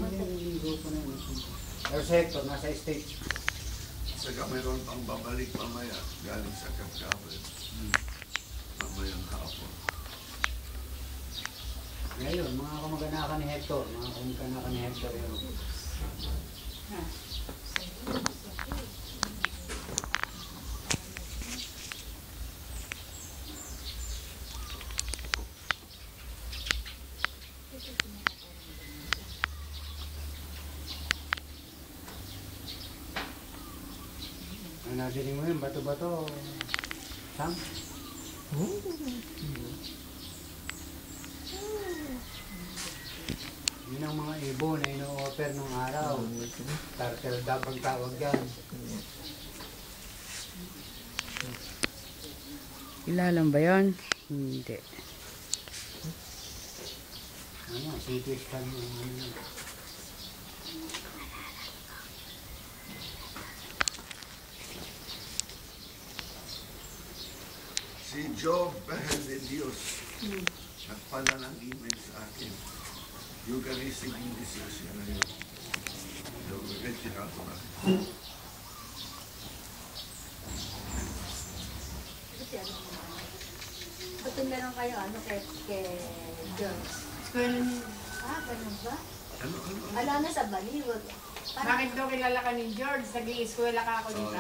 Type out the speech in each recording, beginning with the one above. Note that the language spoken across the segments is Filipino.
Nililigo ko na yun. Pero sa Hector, nasa stage. Saka mayroon pang babalik mamaya galing sa Kapkabel. Mamayang hapon. Ngayon, mga kamag-anakan ni Hector. Mga kamag-anakan ni Hector yun. Nadinig mo yun, bato-bato. Sam? Yun ang mga ibon na ino-offer nung araw. Turtle dove ang tawag yan. Ilalam ba yun? Hindi. Ano, CT scan yung ano. Si Job de Dios, nagpala ng email sa akin. Eucharistic Indecision na yun. So, retirato na. Ba't yung meron kayo, ano, kay Jones? Ganun ba? Ano? Ala na sa Baliwag. Bakit daw kilala ka ni George? Nag-i-eskwela ka ako dito.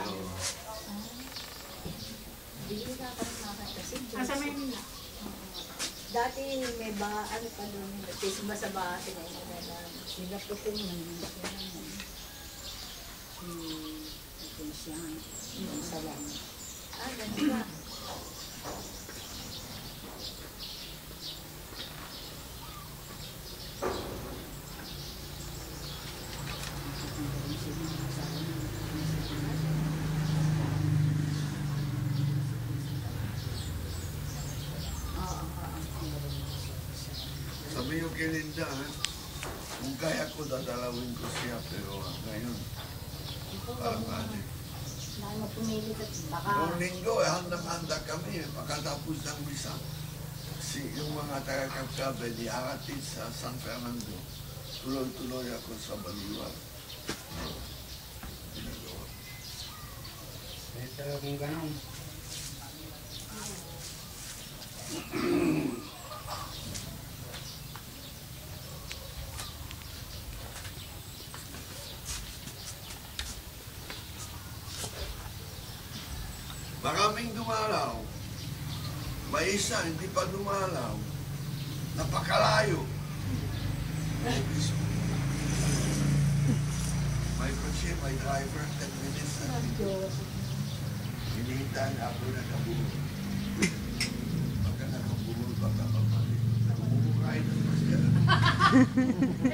Hindi ka pa naman kasi Jones. Asa Maynila? Dati may ba, ano pa doon, tisma sa bahay na inalan. Sila po kung nangyayari. Ito siya. Yung salam. Ganun ba? Sabi yung kay Linda, kung kaya ko, dadalawin ko siya, pero ngayon, parang ano. Dahil pumili ka, baka... Noong linggo, handang-handa kami, pagkatapos ng misa. Yung mga taga-Kapkabel, ihahatid sa San Fernando. Tuloy-tuloy ako sa Baliwag. Eh, talagang ganun. Maraming dumalaw. May isa, hindi pa dumalaw. Napakalayo. May kotse, may driver, 10 minutes na dito. Hinihintay ako na kabulol. Pagka nakabulol, baka pabalik. Nakabulay na siya.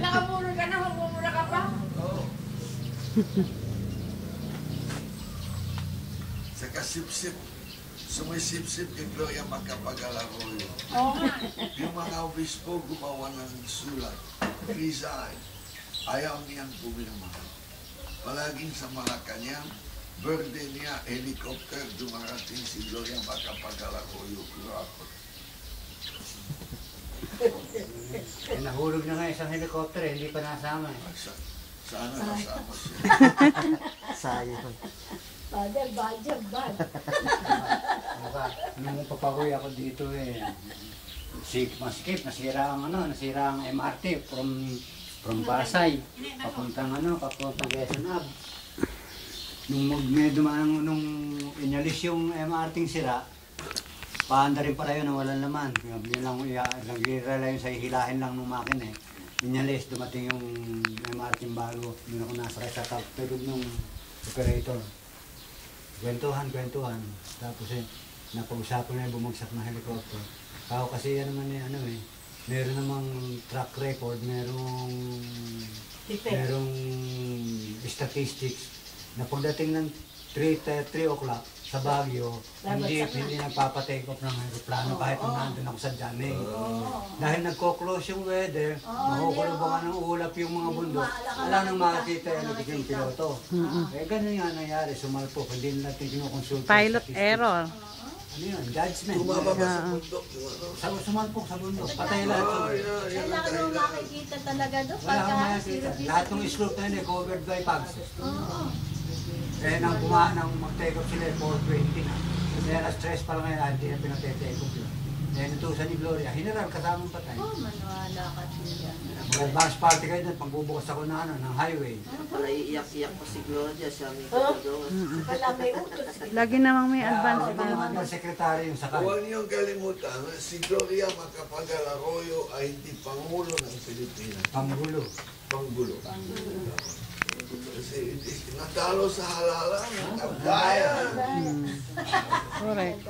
Nakamura ka na, magmumura ka pa? Oo. Sa kasip-sip, sumisip-sip kay Gloria Macapagal-Arroyo. Oo nga. Yung mga obispo gumawa ng sulat, resign, ayaw niyang pumirma. Palaging sa Malacanang, birthday niya, helicopter, dumarating si Gloria Macapagal-Arroyo. Eh, nahulog na nga isang helicopter eh, hindi pa nasama eh. Sana nasama siya. Sayang. Father, budget, bad. Ano ba, nung papahuwi ako dito eh, maskip, nasira ang MRT from Pasay, papuntang Quezon Ave. Nung inalis yung MRT sira, paanda rin pala yun na walang laman. Yun lang, nag-rely sa hihilahin lang ng makina eh. Inalis, dumating yung MRT bago, yun ako nasakay sa tulog ng operator. Kwentuhan. Tapos napag-usapan na yung bumagsak na helicopter. Ako kasi yan naman meron namang track record, merong statistics na pagdating ng 3 o'clock sa Baguio, hindi nagpapatake off ng aeroplano kahit nung nandun ako sa Jamming. Dahil nagko-close yung weather, makukulubungan ng ulap yung mga bundok, wala nang makikita yung piloto. Eh ganun nga nangyari, sumalpok, hindi natin kinukonsulta. Pilot error. ano yun, judgment. Tumama ba sa bundok yung ano? Sumalpok sa bundok, patay lahat. Yan ang Kailangan mo dahilan. makikita talaga doon. Wala kang Pagka makikita. Lahat ng slope na yun covered by pugs. Oo. Eh, nang mag-take off sila, 4:20 na. Kaya na-stress pa lang ngayon, hindi na pinag-take off yun. Eh, natusan ni Gloria, hinaral kasamang patay. Oh, manuwala ka siya. Mag-advance party kayo doon, pagbubukas ako na, ng highway. Para iiyak-iyak pa si Gloria sa aming kagagawa. Wala may utos. Lagi namang may advance Kaya, pa. mga sekretary yung sakay. Huwag niyong kalimutan, si Gloria Macapagal Arroyo ay hindi Pangulo ng Pilipinas. Panggulo. Pangulo. Kasi natalo sa halalan. Bayan! Correct.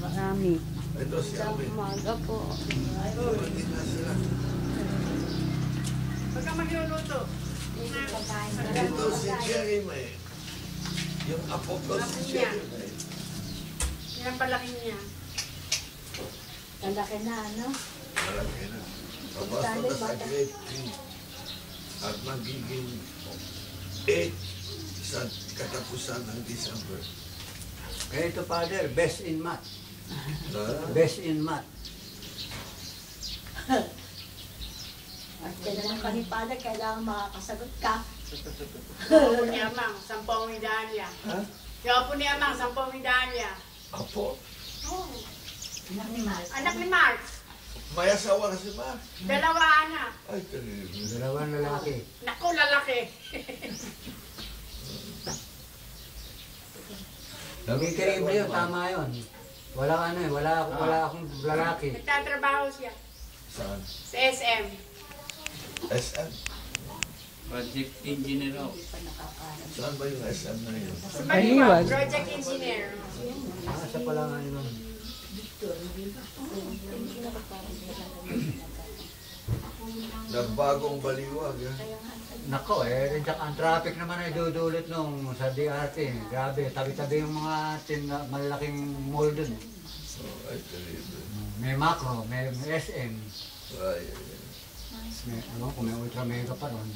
Marami. Ito si Amin. Umaga po. Hindi na sila. Huwag kang magluluto. Ito si Jerry May. Yung apo ko si Jerry May. Yan ang palaki niya. Kalaki na, ano? Malaki na. Papasok na sa grade 3 at magiging 8 sa katapusan ng December. Eh, ito, Father, best in math. Best in math. At kailangan ka ni Father, kailangan makakasagot ka. Yung apo ni Amang, 10 medalya. Ha? Yung apo ni Amang, 10 medalya. Apo? Oh, Anak ni Mark. anak ni Mark. May asawa na si Mark. 2 anak. Ay, terrible. Dalawang lalaki. Naku, lalaki. Lagi terrible yun, tama yun. Wala ano eh, wala akong lalaki. Nagtatrabaho siya Saan? sa SM. SM? Project engineer ako. Saan ba yung SM na yun? Sa Baliwag. Baliwag, project engineer. Sa pala nga yun. Nagbagong baliwag. Ha? Nako eh, ang traffic naman ay dudulot nung sa DRT. Grabe, tabi-tabi yung mga malalaking mall dun eh. Oh, ay, terrible. May Macro, may SM. Ay, ay, ay. May, ano, kung may Ultra Mega pa ron.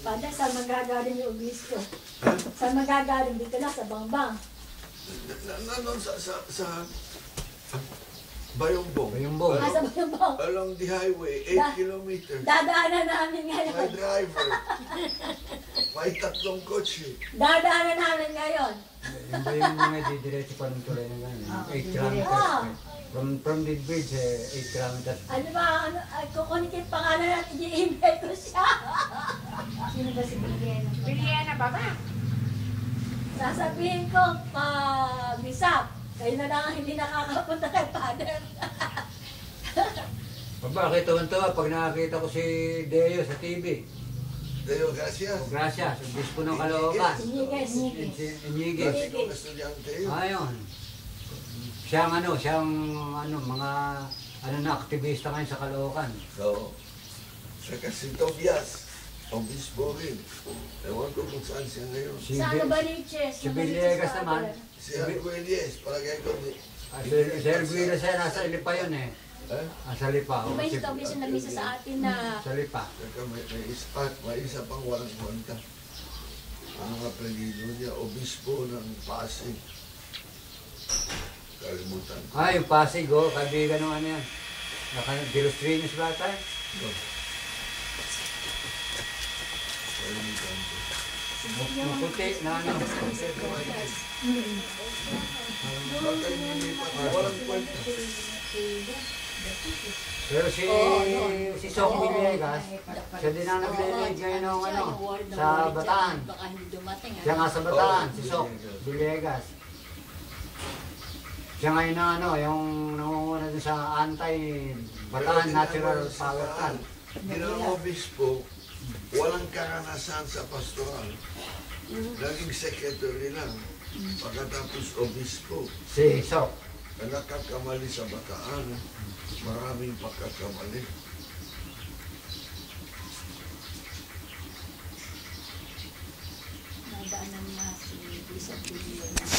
Father, saan magagaling yung obispo? Saan magagaling? Dito na, sa Bangbang. Nanon sa Bayongbong. Bayongbong. Nasa Bangbang. Along the highway, 8 kilometers. Dadaanan namin May ngayon. driver. May 3 kotse. Dadaanan namin ngayon. Yung ba yung mga didiretso pa ng tulay na gano'n? 8 kilometers. From the bridge, 8 kilometers. Ano ba, ano, kukunin ko yung pangalan natin, i-email ko siya. Sino ba si Biliana? Biliana ba ba? Sasabihin ko, Bisap, kayo na lang ang hindi nakakapunta kay Father. Bakit tuwan-tuwa pag nakakita ko si Deo sa TV? Deo, gracias. O gracias, obispo ng Caloocan. Inigay. Inyigis. Kasi kung estudyante yun. Ayun. Siyang mga na aktivista ngayon sa Caloocan. So, saka si Tobias, obispo rin. Ewan ko kung saan siya ngayon. Si Sa ano ba Liches? si Villegas naman. Si Arguelles, palagay ko ni... Si Erguilas siya, nasa Lipa yun eh. Nasa Lipa. Di ba yung Tobias yung nagmisa sa atin na Sa Lipa. Saka may isa pang walang kwenta. Ang mga apelido niya, obispo ng Pasig. Kalimutan ko. Yung Pasig, kaibigan ng ano yan. Dilustrinos ba tayo? Kalimutan ko. Yung puti na ano. Baka nilipat na walang kwenta. Pero si Sok Villegas, siya din ang naglilig ngayon ng ano, sa Bataan. baka hindi dumating. Siya nga sa Bataan, si Sok Villegas. Siya ngayon na ano, yung nangunguna din sa anti-Bataan Natural Power Plant. Ginang obispo, walang karanasan sa pastoral. Naging secretary lang. Pagkatapos obispo, Si Sok. nakakamali sa Bataan. Maraming pagkakamali. Nadaanan na si Bishop Biliana.